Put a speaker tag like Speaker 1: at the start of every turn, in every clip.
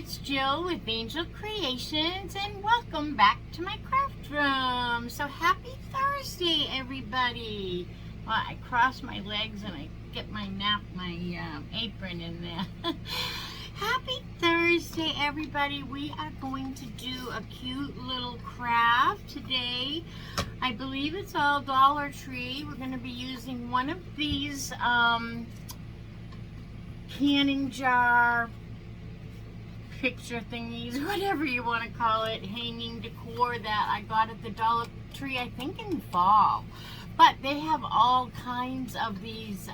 Speaker 1: it's Jill with Angel Creations, and welcome back to my craft room. So happy Thursday, everybody. Well, I cross my legs and I get my apron in there. Happy Thursday, everybody. We are going to do a cute little craft today. I believe it's all Dollar Tree. We're going to be using one of these canning jar picture thingies, whatever you want to call it, hanging decor that I got at the Dollar Tree, I think in fall. But they have all kinds of these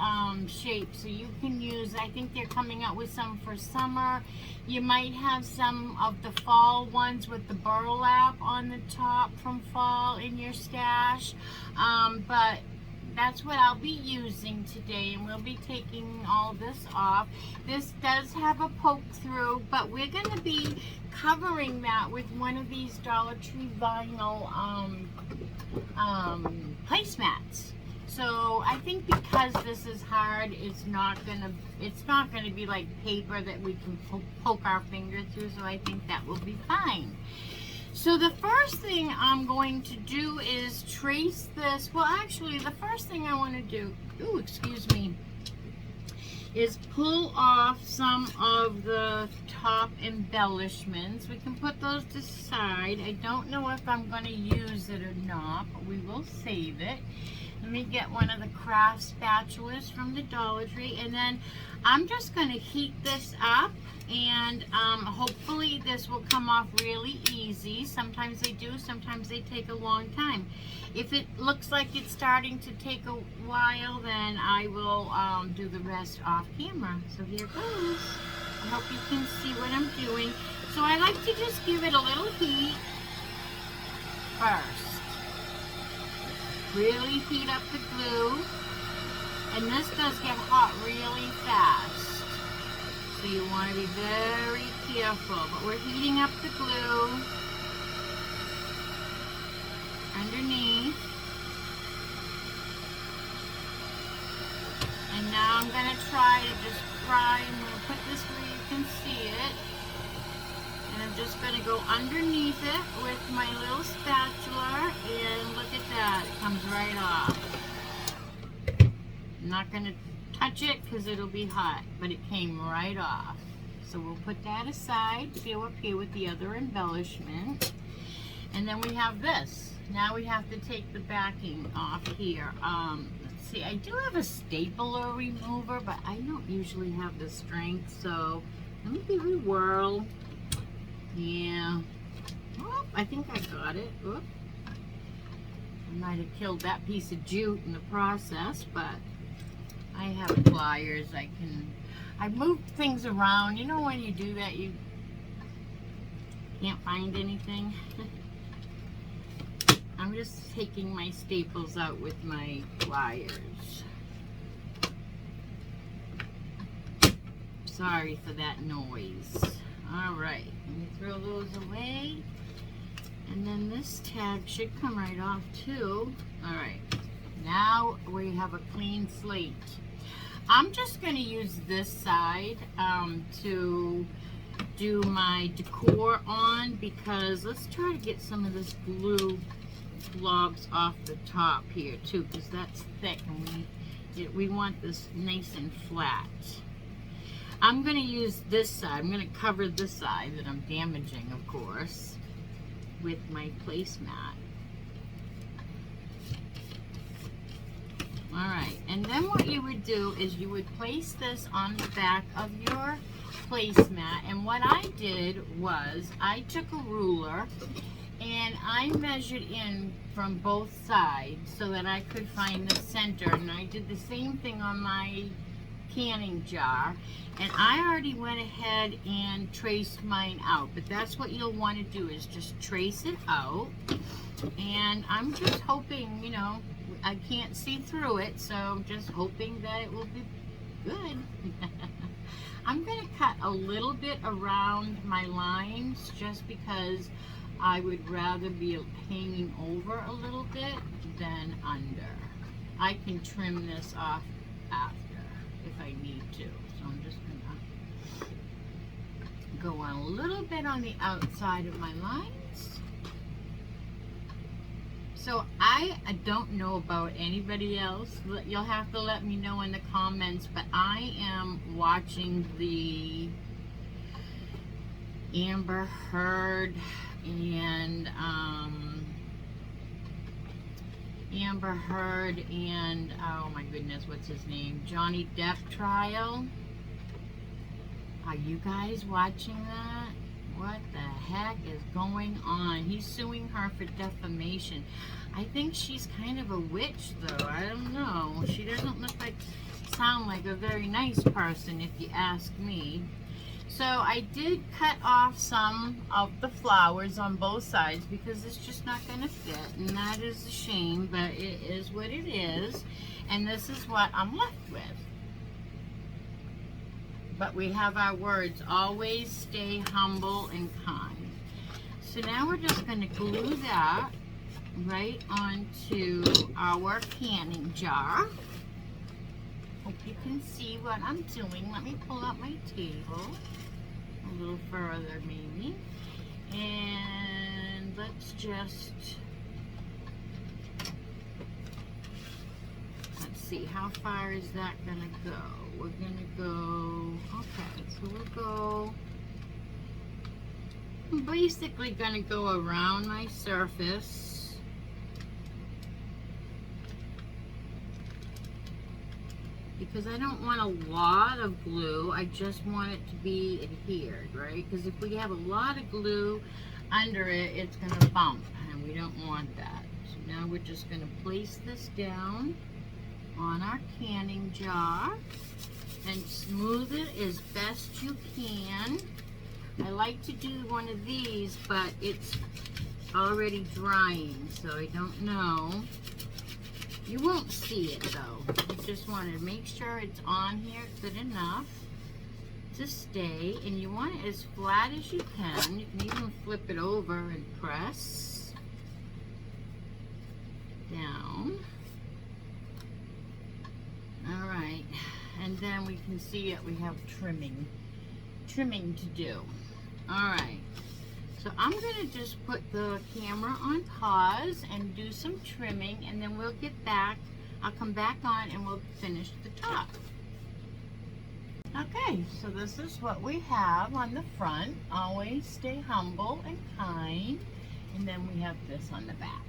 Speaker 1: shapes, so you can use, I think they're coming out with some for summer. You might have some of the fall ones with the burlap on the top from fall in your stash. But that's what I'll be using today, and we'll be taking all this off. This does have a poke through, but we're going to be covering that with one of these Dollar Tree vinyl placemats. So I think because this is hard, it's not gonna be like paper that we can poke our finger through. So I think that will be fine. So the first thing I'm going to do is trace this. Well, actually, the first thing I want to do, excuse me, is pull off some of the top embellishments. We can put those to the side. I don't know if I'm going to use it or not, but we will save it. Let me get one of the craft spatulas from the Dollar Tree, and then I'm just going to heat this up, and hopefully this will come off really easy. Sometimes they do, sometimes they take a long time. If it looks like it's starting to take a while, then I will do the rest off camera. So here goes. I hope you can see what I'm doing. So I like to just give it a little heat first. Really heat up the glue, and this does get hot really fast, so you want to be very careful. But we're heating up the glue underneath, and now I'm going to try to just fry. I'm going to put this where you can see it, and I'm just going to go underneath it with my little spatula, and look at that, it comes right off. I'm not going to touch it because it'll be hot, but it came right off. So we'll put that aside to go up here with the other embellishment. And then we have this. Now we have to take the backing off here. Let's see, I do have a stapler remover, but I don't usually have the strength, so let me give it a whirl. Yeah. Oh, I think I got it. Oh. I might have killed that piece of jute in the process, but I have pliers. I move things around. You know when you do that, you can't find anything. I'm just taking my staples out with my pliers. Sorry for that noise. All right, let me throw those away. And then this tag should come right off too. All right, now we have a clean slate. I'm just going to use this side to do my decor on, because let's try to get some of this glue blobs off the top here too, because that's thick and we want this nice and flat. I'm going to use this side. I'm going to cover this side that I'm damaging, of course, with my placemat. Alright, and then what you would do is you would place this on the back of your placemat, and what I did was I took a ruler and I measured in from both sides so that I could find the center, and I did the same thing on my canning jar, and I already went ahead and traced mine out, but that's what you'll want to do, is just trace it out. And I'm just hoping, you know, I can't see through it, so I'm just hoping that it will be good. I'm going to cut a little bit around my lines just because I would rather be hanging over a little bit than under. I can trim this off after if I need to. So I'm just going to go on a little bit on the outside of my lines. So I don't know about anybody else. You'll have to let me know in the comments, but I am watching the Amber Heard and oh my goodness, what's his name? Johnny Depp trial. Are you guys watching that? What the heck is going on? He's suing her for defamation. I think she's kind of a witch, though. I don't know. She doesn't sound like a very nice person, if you ask me. So I did cut off some of the flowers on both sides because it's just not going to fit, and that is a shame, but it is what it is, and this is what I'm left with. But we have our words, always stay humble and kind. So now we're just going to glue that right onto our canning jar. Hope you can see what I'm doing. Let me pull out my table a little further maybe. And let's just, let's see, how far is that going to go? We're going to go, okay, so we'll go, I'm basically going to go around my surface. Because I don't want a lot of glue, I just want it to be adhered, right? Because if we have a lot of glue under it, it's going to bump, and we don't want that. So now we're just going to place this down on our canning jar and smooth it as best you can. I like to do one of these, but it's already drying, so I don't know. You won't see it though. You just want to make sure it's on here good enough to stay, and you want it as flat as you can. You can even flip it over and press down. All right, and then we can see that we have trimming to do. All right, so I'm gonna just put the camera on pause and do some trimming, and then we'll get back. I'll come back on and we'll finish the top. Okay, so this is what we have on the front. Always stay humble and kind. And then we have this on the back.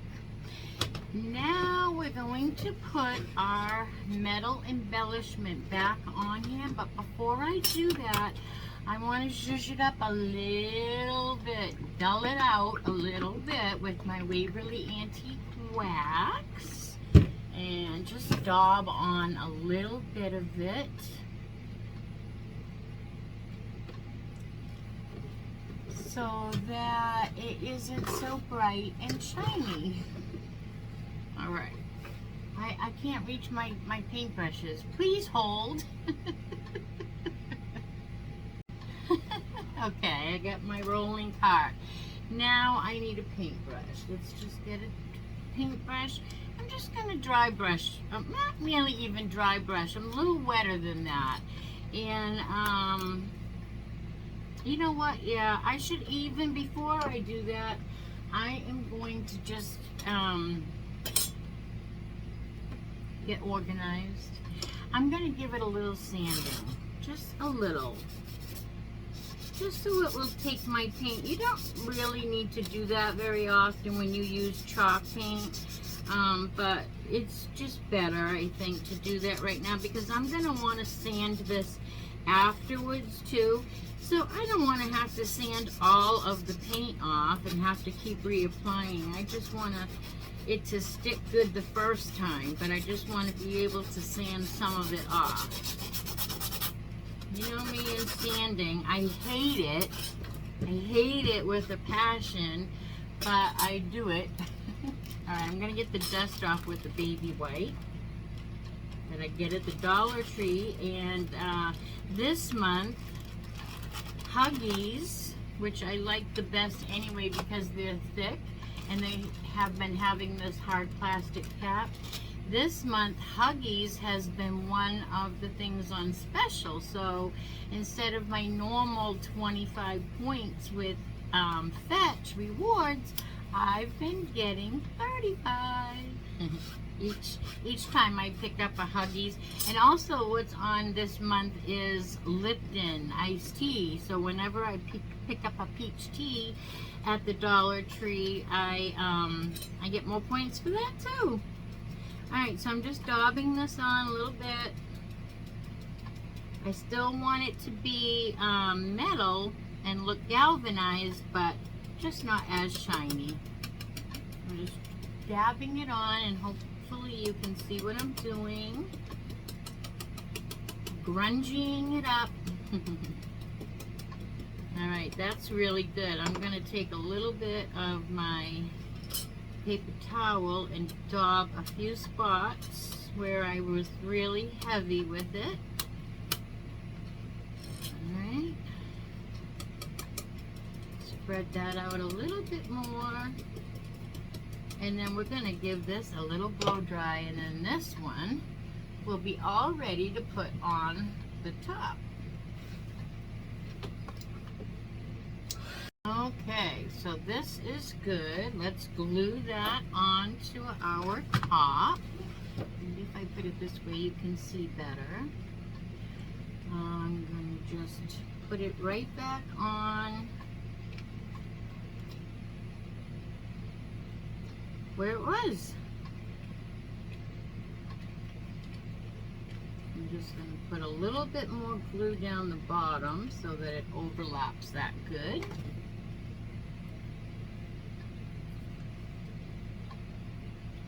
Speaker 1: Now we're going to put our metal embellishment back on here, but before I do that, I want to zhuzh it up a little bit, dull it out a little bit with my Waverly Antique Wax, and just daub on a little bit of it. So that it isn't so bright and shiny. All right, I can't reach my paintbrushes. Please hold. Okay, I got my rolling cart. Now I need a paintbrush. Let's just get a paintbrush. I'm just gonna dry brush, not really even dry brush. I'm a little wetter than that. And you know what? Yeah, I should, even before I do that, I am going to just get organized. I'm going to give it a little sanding, just a little, just so it will take my paint. You don't really need to do that very often when you use chalk paint, but it's just better, I think, to do that right now, because I'm going to want to sand this afterwards too. So I don't want to have to sand all of the paint off and have to keep reapplying. I just want it to stick good the first time, but I just want to be able to sand some of it off. You know me and sanding, I hate it. I hate it with a passion, but I do it. All right, I'm going to get the dust off with the baby white that I get at the Dollar Tree. And this month, Huggies, which I like the best anyway because they're thick and they have been having this hard plastic cap, this month Huggies has been one of the things on special. So instead of my normal 25 points with Fetch rewards, I've been getting 35 each time I pick up a Huggies. And also what's on this month is Lipton iced tea. So whenever I pick up a peach tea at the Dollar Tree, I get more points for that too. Alright, so I'm just daubing this on a little bit. I still want it to be metal and look galvanized, but just not as shiny. I'm just dabbing it on, and hopefully you can see what I'm doing. Grunging it up. Alright, that's really good. I'm going to take a little bit of my paper towel and daub a few spots where I was really heavy with it. Alright. Spread that out a little bit more. And then we're going to give this a little blow dry, and then this one will be all ready to put on the top. Okay, so this is good. Let's glue that onto our top. Maybe if I put it this way you can see better. I'm going to just put it right back on where it was. I'm just going to put a little bit more glue down the bottom so that it overlaps that good.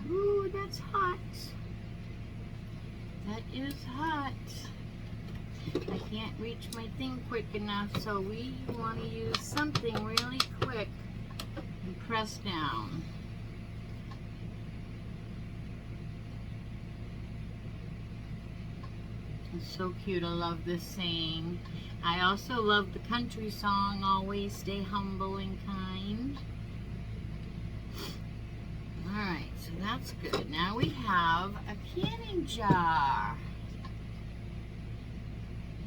Speaker 1: Ooh, that's hot. That is hot. I can't reach my thing quick enough, so we want to use something really quick and press down. It's so cute. I love this saying. I also love the country song, always stay humble and kind. Alright, so that's good. Now we have a canning jar.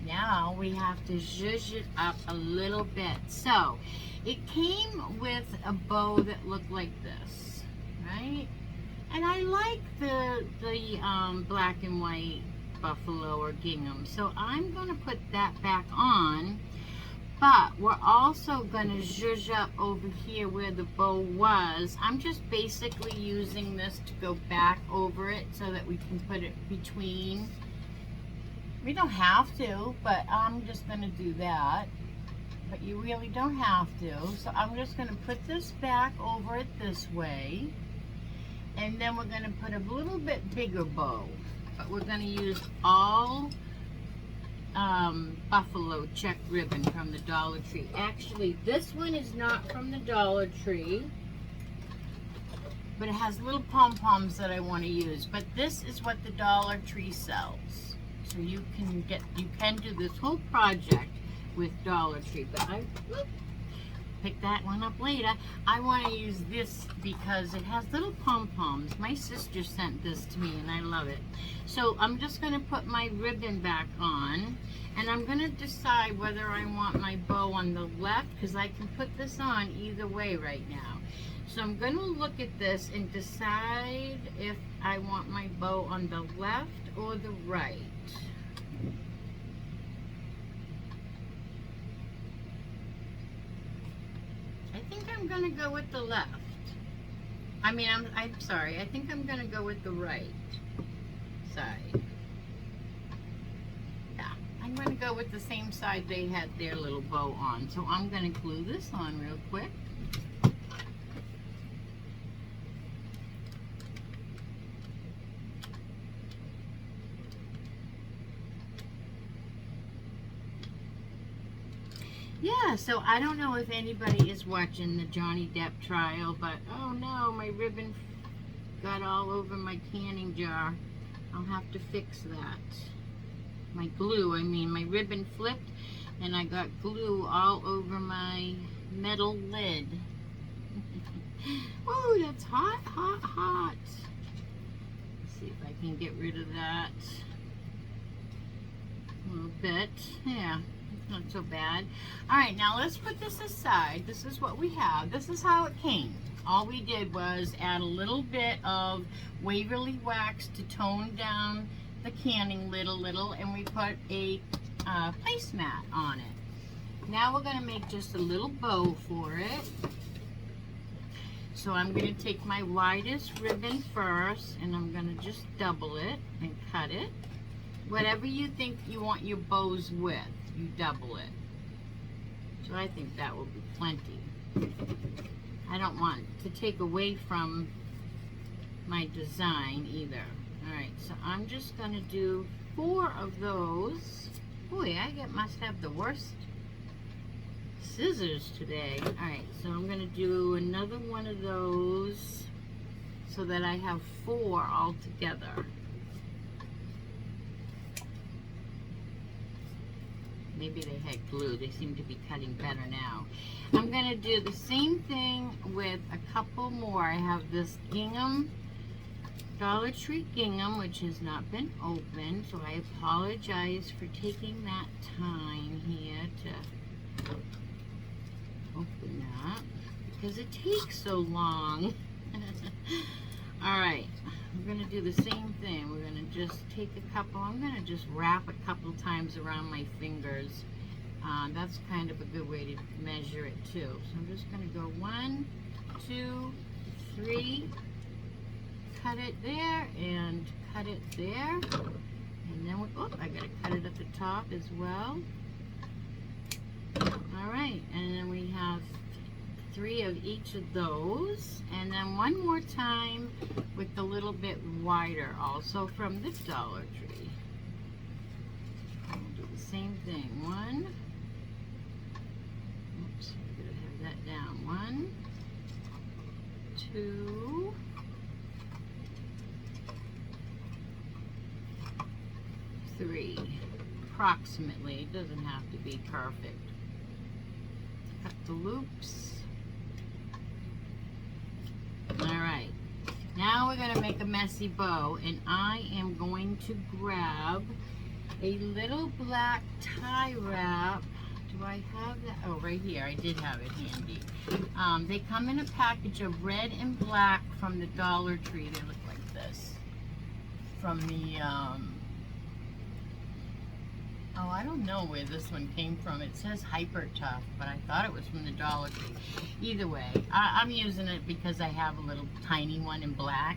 Speaker 1: Now we have to zhuzh it up a little bit. So, it came with a bow that looked like this, right? And I like the black and white buffalo or gingham. So I'm going to put that back on. But we're also going to zhuzh up over here where the bow was. I'm just basically using this to go back over it so that we can put it between. We don't have to, but I'm just going to do that. But you really don't have to. So I'm just going to put this back over it this way. And then we're going to put a little bit bigger bow. But we're going to use all buffalo check ribbon from the Dollar Tree. Actually, this one is not from the Dollar Tree, but it has little pom-poms that I want to use. But this is what the Dollar Tree sells. So you can do this whole project with Dollar Tree. But I pick that one up later. I want to use this because it has little pom-poms. My sister sent this to me and I love it. So I'm just going to put my ribbon back on, and I'm going to decide whether I want my bow on the left, because I can put this on either way right now. So I'm going to look at this and decide if I want my bow on the left or the right. I think I'm going to go with the left. I'm sorry. I think I'm going to go with the right side. Yeah, I'm going to go with the same side they had their little bow on. So I'm going to glue this on real quick. Yeah, so I don't know if anybody is watching the Johnny Depp trial, but oh no, my ribbon got all over my canning jar. I'll have to fix that. My glue, my ribbon flipped and I got glue all over my metal lid. Oh, that's hot, hot, hot. see if I can get rid of that a little bit. Yeah, not so bad. All right, now let's put this aside. This is what we have. This is how it came. All we did was add a little bit of Waverly wax to tone down the canning lid a little, and we put a placemat on it. Now we're going to make just a little bow for it. So I'm going to take my widest ribbon first, and I'm going to just double it and cut it. Whatever you think you want your bows with, you double it. So I think that will be plenty. I don't want to take away from my design either. Alright, so I'm just going to do 4 of those. Boy, must have the worst scissors today. Alright, so I'm going to do another one of those so that I have 4 all together. Maybe they had glue. They seem to be cutting better now. I'm going to do the same thing with a couple more. I have this gingham, Dollar Tree gingham, which has not been opened, so I apologize for taking that time here to open that because it takes so long. Alright, we're going to do the same thing. We're going to just take a couple, I'm going to just wrap a couple times around my fingers. That's kind of a good way to measure it too. So I'm just going to go 1, 2, 3, cut it there and cut it there. And then, I got to cut it at the top as well. Alright, and then we have 3 of each of those, and then one more time with a little bit wider also from this Dollar Tree. We'll do the same thing. 1, oops, I gotta have that down. 1, 2, 3, approximately. It doesn't have to be perfect. Cut the loops. Alright, now we're going to make a messy bow, and I am going to grab a little black tie wrap. Do I have that? Oh, right here. I did have it handy. They come in a package of red and black from the Dollar Tree. They look like this. From the, oh, I don't know where this one came from. It says Hyper Tough, but I thought it was from the Dollar Tree. Either way, I'm using it because I have a little tiny one in black.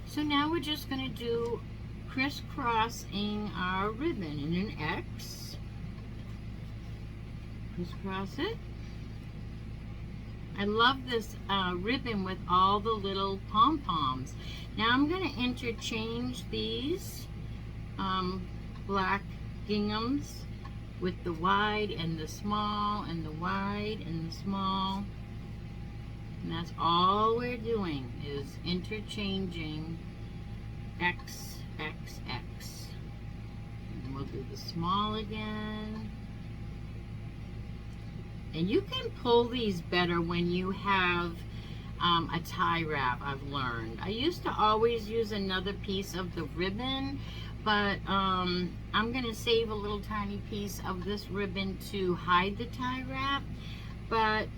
Speaker 1: So now we're just going to do crisscrossing our ribbon in an X. Crisscross it. I love this ribbon with all the little pom-poms. Now I'm going to interchange these black ginghams with the wide and the small, and the wide and the small, and that's all we're doing is interchanging X, X, X. And we'll do the small again. And you can pull these better when you have a tie wrap, I've learned. I used to always use another piece of the ribbon, but I'm going to save a little tiny piece of this ribbon to hide the tie wrap. But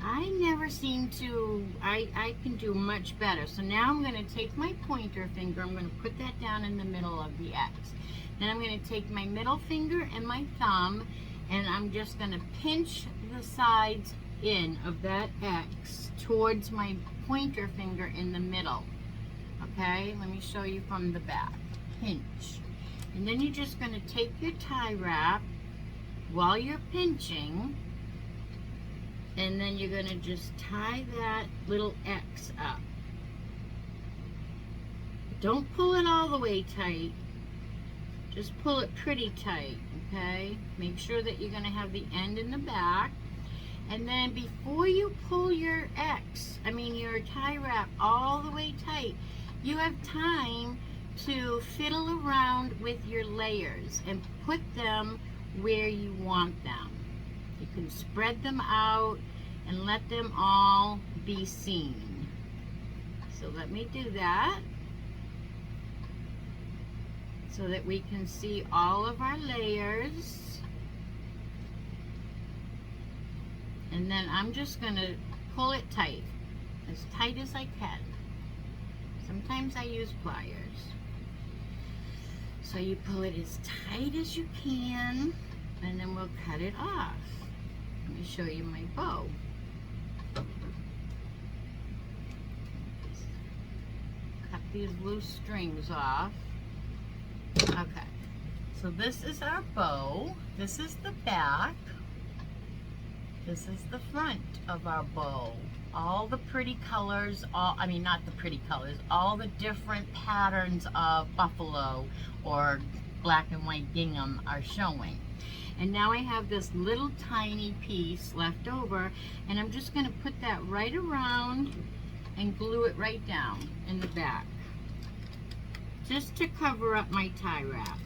Speaker 1: I never seem to, I can do much better. So now I'm going to take my pointer finger, I'm going to put that down in the middle of the X. Then I'm going to take my middle finger and my thumb, and I'm just going to pinch the sides in of that X towards my pointer finger in the middle. Okay, let me show you from the back. Pinch. And then you're just going to take your tie wrap while you're pinching, and then you're going to just tie that little X up. Don't pull it all the way tight. Just pull it pretty tight, okay? Make sure that you're going to have the end in the back. And then before you pull your your tie wrap all the way tight, you have time to fiddle around with your layers and put them where you want them. You can spread them out and let them all be seen. So let me do that so that we can see all of our layers. And then I'm just going to pull it tight as I can. Sometimes I use pliers. So you pull it as tight as you can, and then we'll cut it off. Let me show you my bow. Cut these loose strings off. Okay, so this is our bow. This is the back. This is the front of our bow. All the pretty colors, not the pretty colors, all the different patterns of buffalo or black and white gingham are showing. And now I have this little tiny piece left over, and I'm just going to put that right around and glue it right down in the back, just to cover up my tie wrap.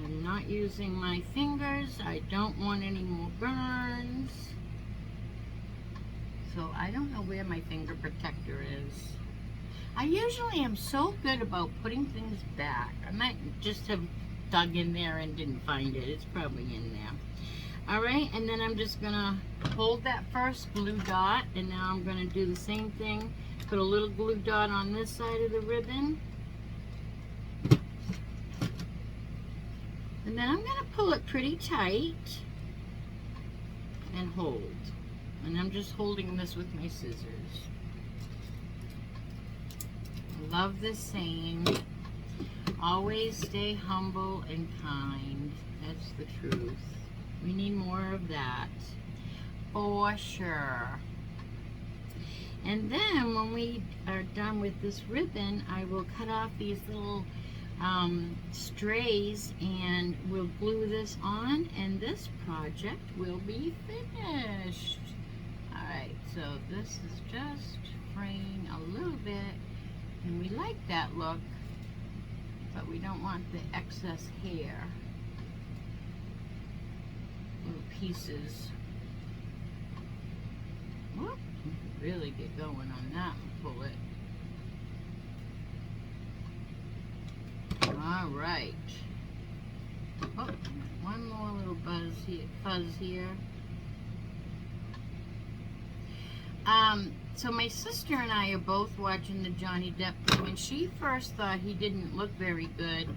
Speaker 1: I'm not using my fingers. I don't want any more burns. So I don't know where my finger protector is. I usually am so good about putting things back. I might just have dug in there and didn't find it. It's probably in there. Alright, and then I'm just going to hold that first glue dot, and now I'm going to do the same thing. Put a little glue dot on this side of the ribbon. And then I'm going to pull it pretty tight and hold. And I'm just holding this with my scissors. I love this saying, always stay humble and kind. That's the truth. We need more of that, for sure. And then when we are done with this ribbon, I will cut off these little strays, and we'll glue this on, and this project will be finished. Alright, so this is just fraying a little bit, and we like that look, but we don't want the excess hair, little pieces. Whoop, really get going on that and pull it. All right. Oh, one more little fuzz here. So my sister and I are both watching the Johnny Depp thing, and she first thought he didn't look very good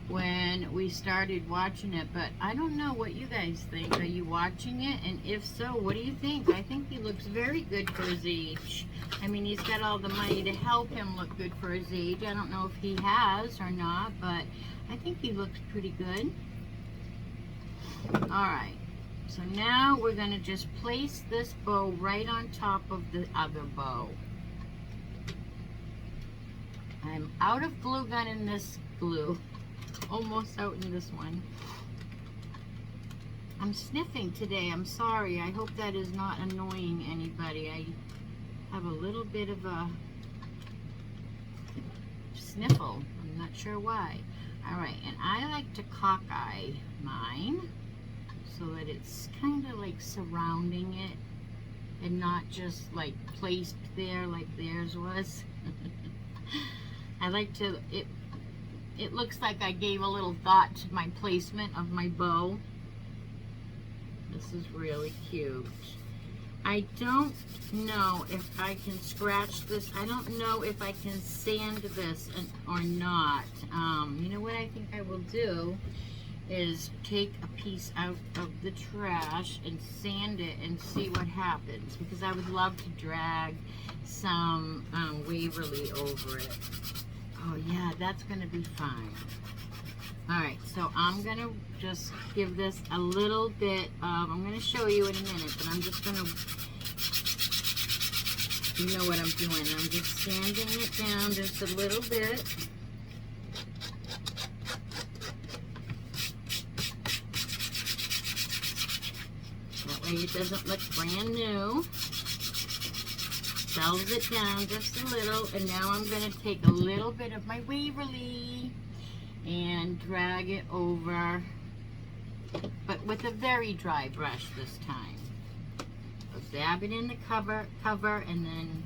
Speaker 1: when we started watching it, but I don't know what you guys think. Are you watching it? And if so, what do you think? I think he looks very good for his age. I mean, he's got all the money to help him look good for his age. I don't know if he has or not, but I think he looks pretty good. Alright, so now we're going to just place this bow right on top of the other bow. I'm out of glue gun in this glue. Almost out in this one. I'm sniffing today. I'm sorry. I hope that is not annoying anybody. I have a little bit of a sniffle. I'm not sure why. Alright, and I like to cockeye mine so that it's kind of like surrounding it and not just like placed there like theirs was. I like to, it looks like I gave a little thought to my placement of my bow. This is really cute. I don't know if I can scratch this. I don't know if I can sand this or not. You know what I think I will do is take a piece out of the trash and sand it and see what happens, because I would love to drag some Waverly over it. Oh yeah, that's going to be fine. Alright, so I'm going to just give this a little bit of, I'm going to show you in a minute, but I'm just going to, you know what I'm doing. I'm just sanding it down just a little bit. That way it doesn't look brand new. Sells it down just a little, and now I'm going to take a little bit of my Waverly and drag it over but with a very dry brush this time. So dab it in the cover, and then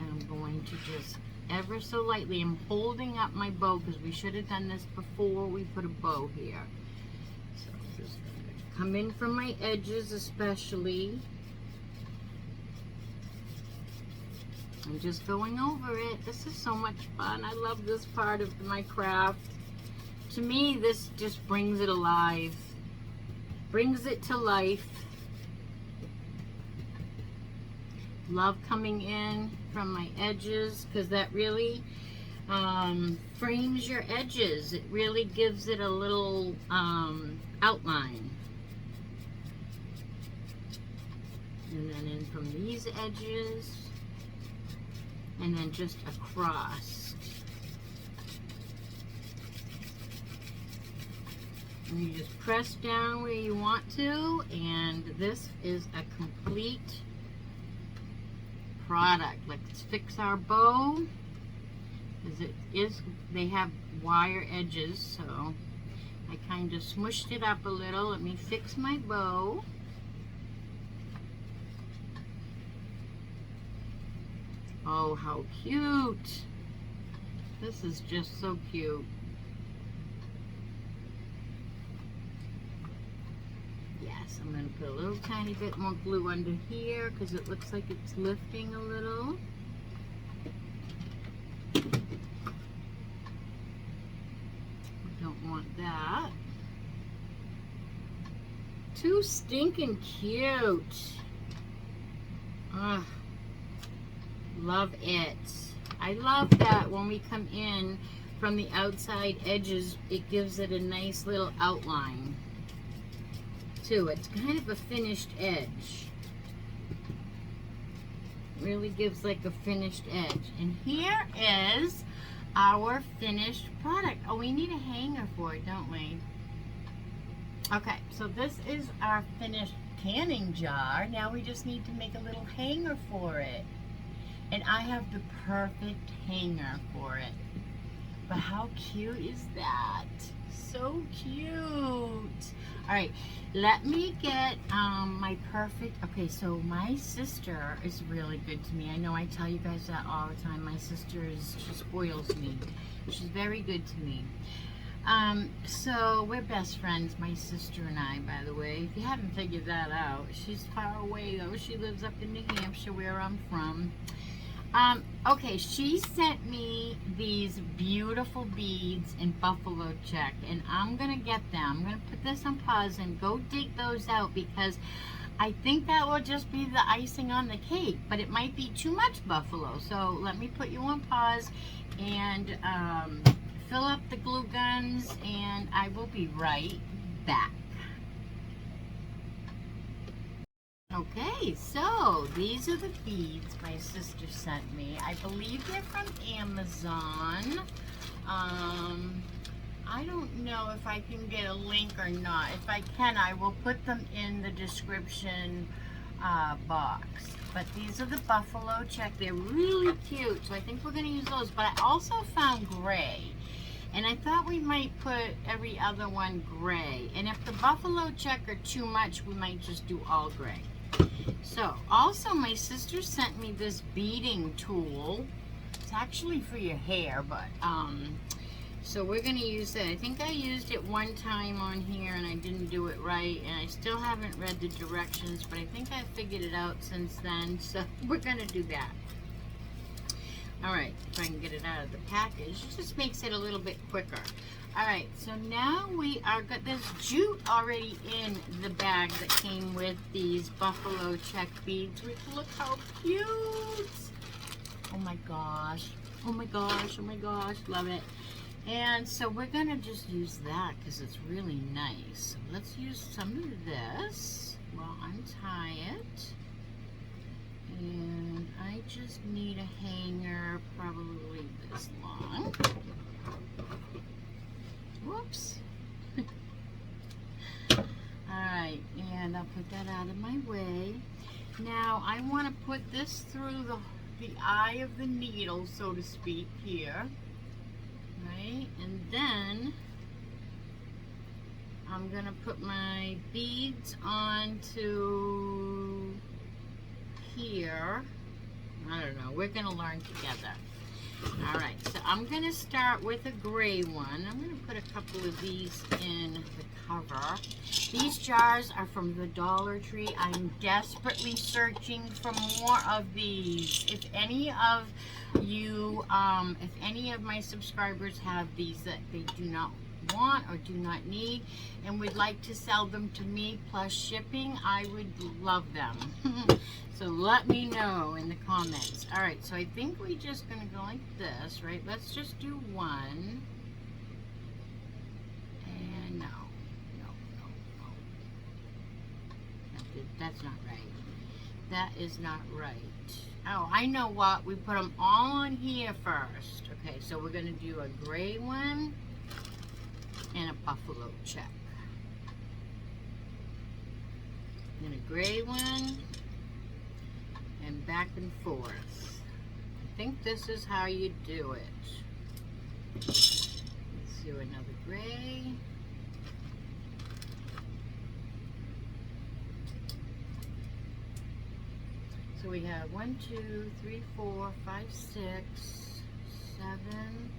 Speaker 1: I'm going to just ever so lightly, I'm holding up my bow because we should have done this before we put a bow here. So just come in from my edges especially. I'm just going over it. This is so much fun. I love this part of my craft. To me, this just brings it alive. Brings it to life. Love coming in from my edges because that really frames your edges. It really gives it a little outline. And then in from these edges. And then just across. And you just press down where you want to, and this is a complete product. Let's fix our bow, because they have wire edges, so I kind of smushed it up a little. Let me fix my bow. Oh, how cute. This is just so cute. Yes, I'm going to put a little tiny bit more glue under here because it looks like it's lifting a little. Don't want that. Too stinking cute. Ugh. Love it. I love that when we come in from the outside edges, it gives it a nice little outline too. It's kind of a finished edge. Really gives like a finished edge. And here is our finished product. Oh, we need a hanger for it, don't we? Okay, so this is our finished canning jar. Now we just need to make a little hanger for it. And I have the perfect hanger for it. But how cute is that? So cute. All right, let me get my perfect, okay, so my sister is really good to me. I know I tell you guys that all the time. My sister she spoils me. She's very good to me. So we're best friends, my sister and I, by the way. If you haven't figured that out. She's far away though. She lives up in New Hampshire where I'm from. Okay, she sent me these beautiful beads in buffalo check, and I'm gonna get them. I'm gonna put this on pause and go dig those out because I think that will just be the icing on the cake, but it might be too much buffalo. So let me put you on pause and fill up the glue guns, and I will be right back. Okay, so these are the beads my sister sent me. I believe they're from Amazon. I don't know if I can get a link or not. If I can, I will put them in the description box. But these are the buffalo check. They're really cute, so I think we're going to use those. But I also found gray. And I thought we might put every other one gray. And if the buffalo check are too much, we might just do all gray. So, also my sister sent me this beading tool. It's actually for your hair, but, so we're going to use it. I think I used it one time on here and I didn't do it right. And I still haven't read the directions, but I think I figured it out since then. So, we're going to do that. Alright, if I can get it out of the package. It just makes it a little bit quicker. Alright, so now we are got this jute already in the bag that came with these buffalo check beads. Look how cute! Oh my gosh. Oh my gosh. Oh my gosh. Love it. And so we're going to just use that because it's really nice. So let's use some of this. We'll untie it. And I just need a hanger probably this long. Whoops. Alright, and I'll put that out of my way. Now I want to put this through the eye of the needle, so to speak, here. Right? And then I'm gonna put my beads onto here. I don't know, we're gonna learn together. All right, so I'm gonna start with a gray one. I'm gonna put a couple of these in the cover. These jars are from the Dollar Tree. I'm desperately searching for more of these. If any of you, if any of my subscribers have these that they do not want or do not need and would like to sell them to me plus shipping, I would love them. So let me know in the comments. All right, so I think we're just gonna go like this, right? Let's just do one. And no. That's not right. That is not right. Oh, I know what. We put them all on here first. Okay, so we're gonna do a gray one and a buffalo check. And a gray one. And back and forth. I think this is how you do it. Let's do another gray. So we have 1, 2, 3, 4, 5, 6, 7,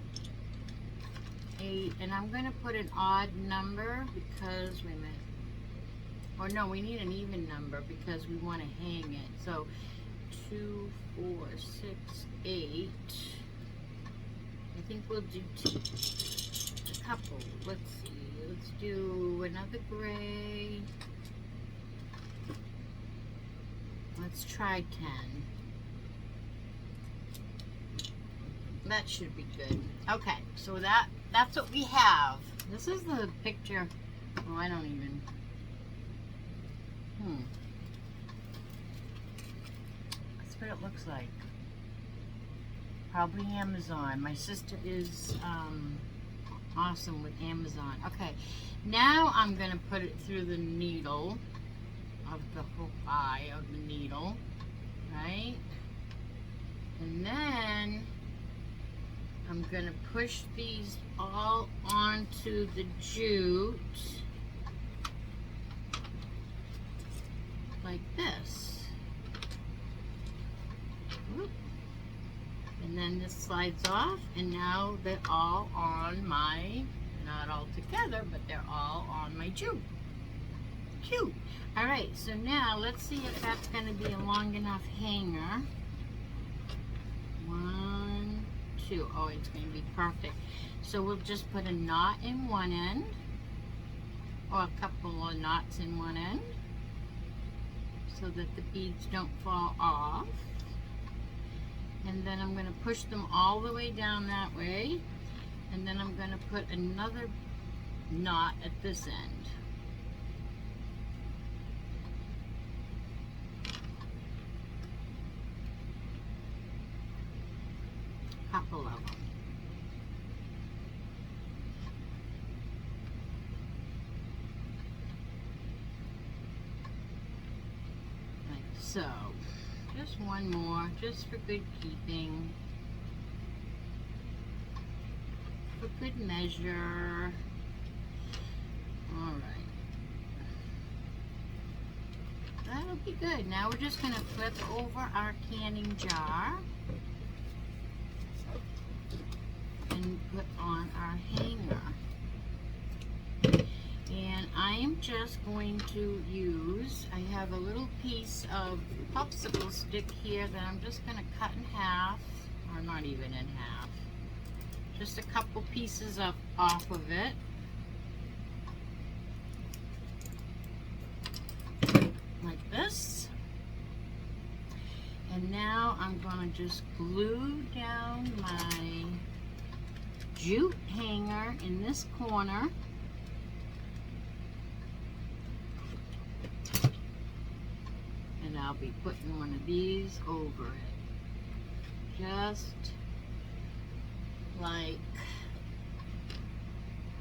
Speaker 1: 8, and I'm going to put an odd number because, wait a minute. Or no, we need an even number because we want to hang it. So 2, 4, 6, 8. I think we'll do two. A couple. Let's see. Let's do another gray. Let's try 10. That should be good. Okay, so that's what we have. This is the picture. Oh, I don't even. That's what it looks like. Probably Amazon. My sister is awesome with Amazon. Okay, now I'm going to put it through the needle of the whole eye of the needle, right? And then I'm going to push these all onto the jute like this. Whoop. And then this slides off, and now they're all on my, not all together, but they're all on my jute. Cute. All right, so now let's see if that's going to be a long enough hanger. 1, 2. Oh, it's going to be perfect. So we'll just put a knot in one end, or a couple of knots in one end, so that the beads don't fall off. And then I'm going to push them all the way down that way, and then I'm going to put another knot at this end. Couple of them. Like so. Just one more, just for good keeping. For good measure. Alright. That'll be good. Now we're just going to flip over our canning jar and put on our hanger. And I am just going to use, I have a little piece of popsicle stick here that I'm just going to cut in half, or not even in half. Just a couple pieces off of it. Like this. And now I'm going to just glue down my jute hanger in this corner. And I'll be putting one of these over it. Just like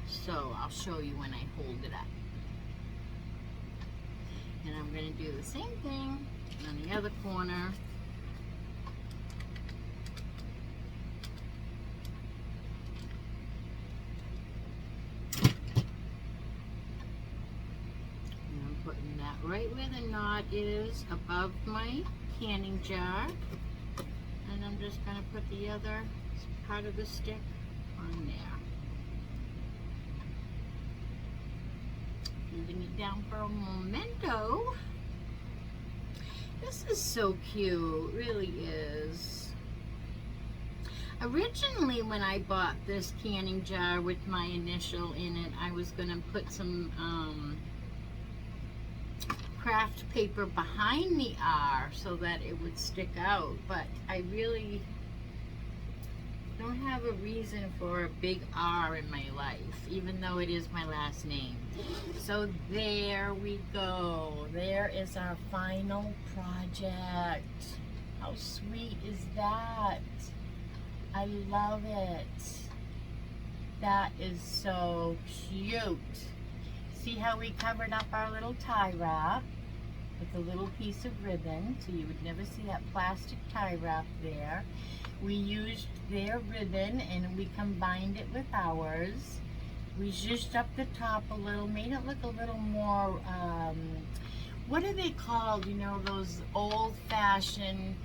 Speaker 1: so. I'll show you when I hold it up. And I'm going to do the same thing on the other corner. button that right where the knot is above my canning jar. And I'm just going to put the other part of the stick on there. Moving it down for a momento. This is so cute, really is. Originally, when I bought this canning jar with my initial in it, I was going to put some craft paper behind the R so that it would stick out, but I really don't have a reason for a big R in my life, even though it is my last name. So there we go. There is our final project. How sweet is that? I love it. That is so cute. See how we covered up our little tie wrap with a little piece of ribbon, so you would never see that plastic tie wrap there. We used their ribbon and we combined it with ours. We zhuzhed up the top a little, made it look a little more, what are they called? You know, those old-fashioned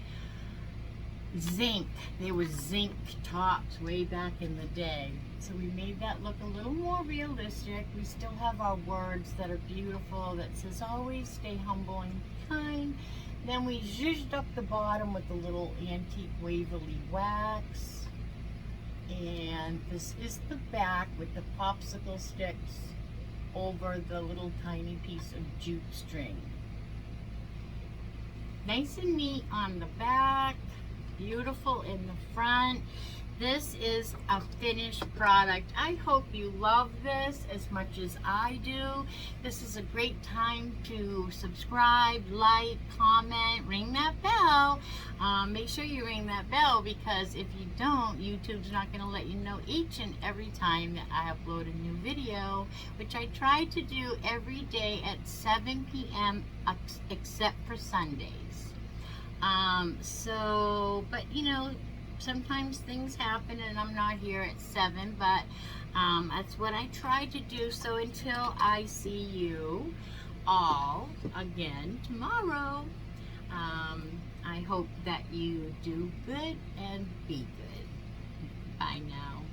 Speaker 1: zinc. They were zinc tops way back in the day. So we made that look a little more realistic. We still have our words that are beautiful that says always stay humble and kind. Then we zhuzhed up the bottom with a little antique waverly wax. And this is the back with the popsicle sticks over the little tiny piece of jute string. Nice and neat on the back. Beautiful in the front. This is a finished product. I hope you love this as much as I do. This is a great time to subscribe, like, comment, ring that bell. Make sure you ring that bell, because if you don't, YouTube's not going to let you know each and every time that I upload a new video, which I try to do every day at 7 p.m. except for Sundays. But you know, sometimes things happen and I'm not here at 7, but that's what I try to do. So until I see you all again tomorrow, I hope that you do good and be good. Bye now.